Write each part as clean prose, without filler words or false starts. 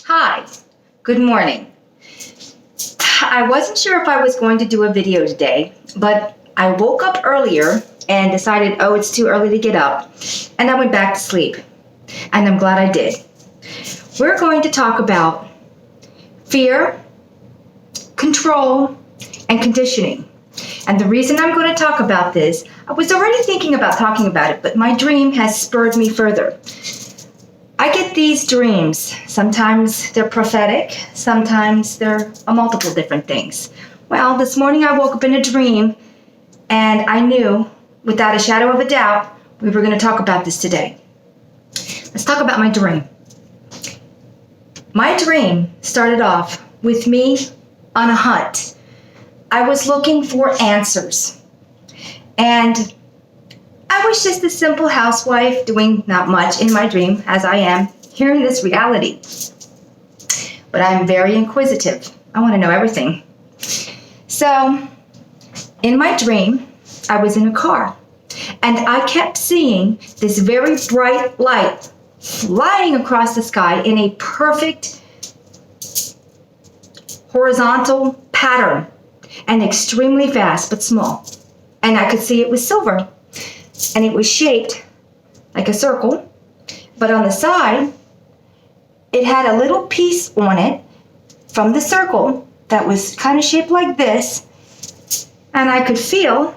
Hi, good morning. I wasn't sure if I was going to do a video today, but I woke up earlier and decided, oh, it's too early to get up, and I went back to sleep. And I'm glad I did. We're going to talk about fear, control, and conditioning. And the reason I'm going to talk about this, I was already thinking about talking about it, but my dream has spurred me further. I get these dreams. Sometimes they're prophetic, sometimes they're multiple different things. Well, this morning I woke up in a dream, and I knew, without a shadow of a doubt, we were going to talk about this today. Let's talk about my dream. My dream started off with me on a hunt. I was looking for answers. And I was just a simple housewife doing not much in my dream, as I am here in this reality. But I'm very inquisitive. I want to know everything. So, in my dream, I was in a car. And I kept seeing this very bright light flying across the sky in a perfect horizontal pattern, and extremely fast but small. And I could see it was silver, and it was shaped like a circle, but on the side it had a little piece on it from the circle that was kind of shaped like this, and I could feel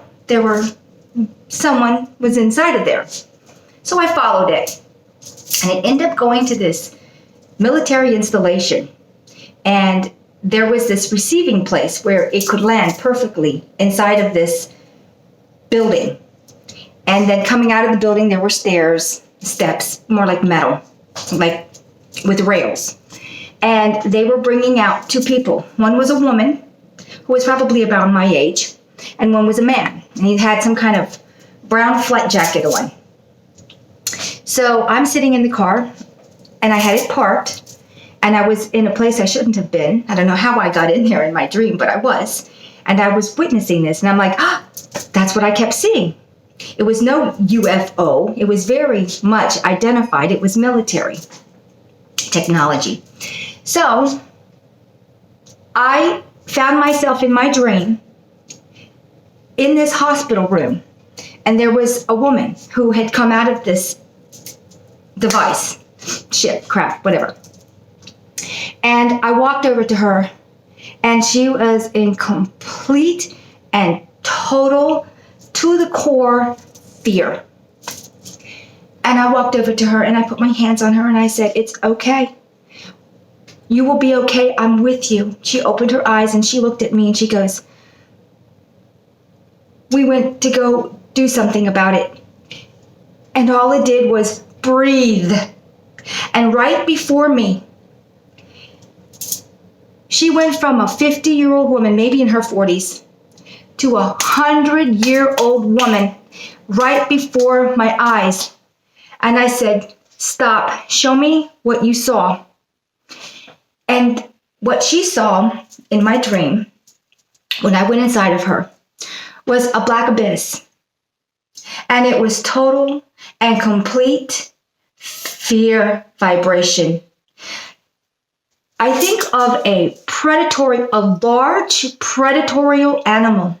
someone was inside of there. So I followed it, and it ended up going to this military installation, and there was this receiving place where it could land perfectly inside of this building. And then coming out of the building, there were steps, more like metal, like with rails. And they were bringing out two people. One was a woman who was probably about my age, and one was a man. And he had some kind of brown flight jacket on. So I'm sitting in the car, and I had it parked, and I was in a place I shouldn't have been. I don't know how I got in there in my dream, but I was. And I was witnessing this, and I'm like, that's what I kept seeing. It was no UFO. It was very much identified. It was military technology. So I found myself in my dream in this hospital room, and there was a woman who had come out of this device, ship, craft, whatever. And I walked over to her, and she was in complete and total, to the core fear. And I walked over to her, and I put my hands on her, and I said, "It's okay. You will be okay. I'm with you." She opened her eyes, and she looked at me, and she goes, "We went to go do something about it." And all it did was breathe. And right before me, she went from a 50-year-old woman, maybe in her 40s, to a 100-year-old woman right before my eyes. And I said, "Stop, show me what you saw." And what she saw in my dream, when I went inside of her, was a black abyss. And it was total and complete fear vibration. I think of a large predatory animal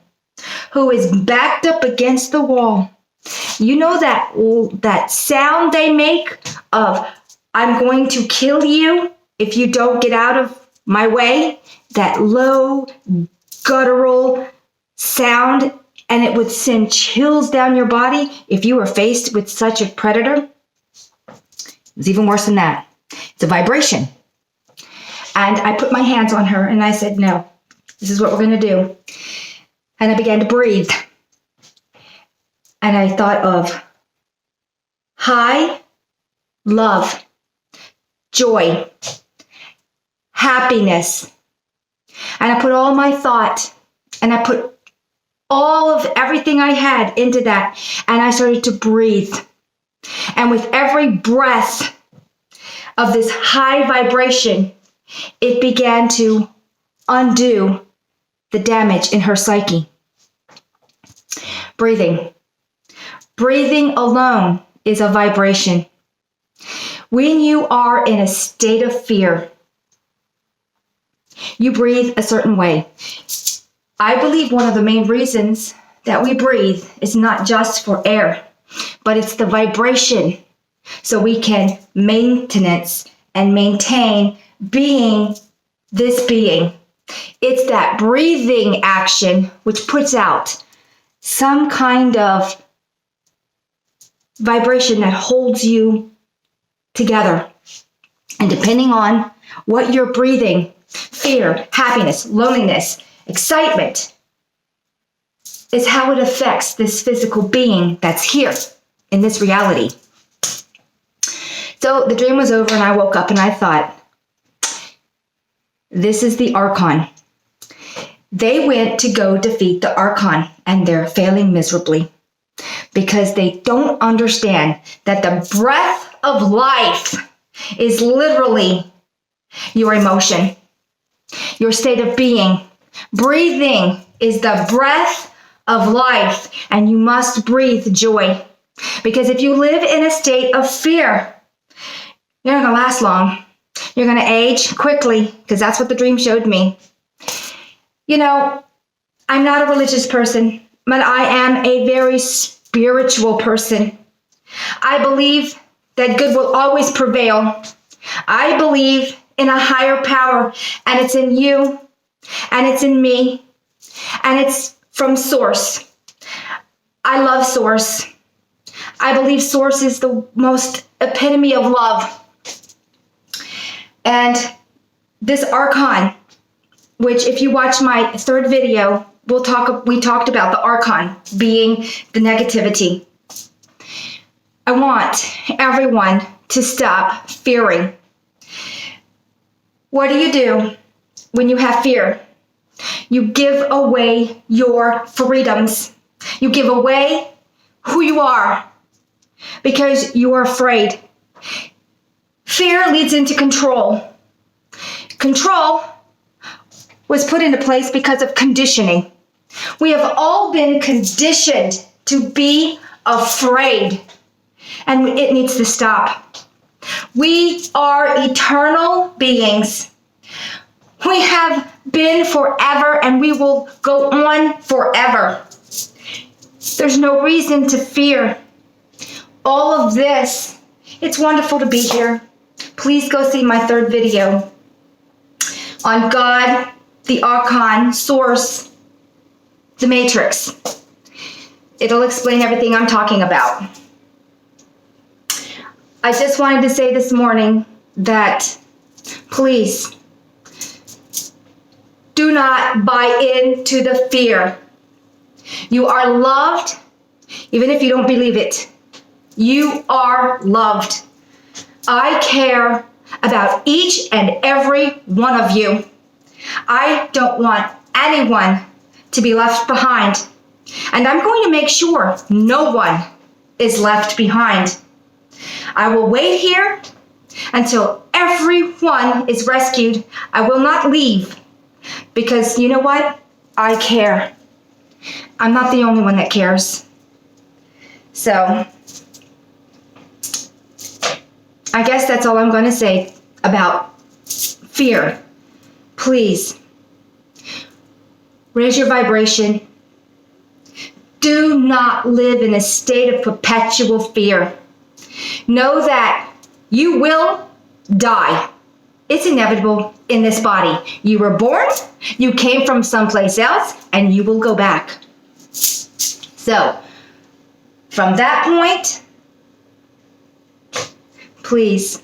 who is backed up against the wall. You know that sound they make of, "I'm going to kill you if you don't get out of my way"? That low, guttural sound, and it would send chills down your body if you were faced with such a predator. It's even worse than that. It's a vibration. And I put my hands on her, and I said, "No, this is what we're going to do." And I began to breathe. And I thought of high love, joy, happiness. And I put all my thought, and I put all of everything I had into that. And I started to breathe. And with every breath of this high vibration, it began to undo the damage in her psyche. Breathing. Breathing alone is a vibration. When you are in a state of fear, You breathe a certain way. I believe one of the main reasons that we breathe is not just for air, but it's the vibration, so we can maintenance and maintain being this being. It's that breathing action which puts out some kind of vibration that holds you together. And depending on what you're breathing, fear, happiness, loneliness, excitement, is how it affects this physical being that's here in this reality. So the dream was over and I woke up and I thought, this is the Archon. They went to go defeat the Archon and they're failing miserably because they don't understand that the breath of life is literally your emotion, your state of being. Breathing is the breath of life, and you must breathe joy. Because if you live in a state of fear, you're not going to last long. You're going to age quickly, because that's what the dream showed me. You know, I'm not a religious person, but I am a very spiritual person. I believe that good will always prevail. I believe in a higher power, and it's in you, and it's in me, and it's from Source. I love Source. I believe Source is the most epitome of love. And this Archon, which if you watch my third video, we talked about the Archon being the negativity. I want everyone to stop fearing. What do when you have fear? You give away your freedoms. You give away who you are because you are afraid. Fear leads into control. Control was put into place because of conditioning. We have all been conditioned to be afraid, and it needs to stop. We are eternal beings. We have been forever, and we will go on forever. There's no reason to fear. All of this, it's wonderful to be here. Please go see my third video on God, the Archon, Source, the Matrix. It'll explain everything I'm talking about. I just wanted to say this morning that please do not buy into the fear. You are loved, even if you don't believe it. You are loved. I care about each and every one of you. I don't want anyone to be left behind. And I'm going to make sure no one is left behind. I will wait here until everyone is rescued. I will not leave because you know what? I care. I'm not the only one that cares. So, I guess that's all I'm going to say about fear. Please, raise your vibration. Do not live in a state of perpetual fear. Know that you will die. It's inevitable in this body. You were born, you came from someplace else, and you will go back. So, from that point, please,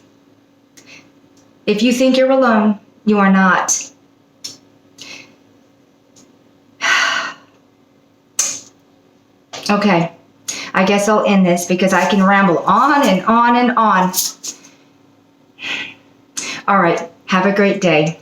if you think you're alone, you are not. Okay, I guess I'll end this because I can ramble on and on and on. All right, have a great day.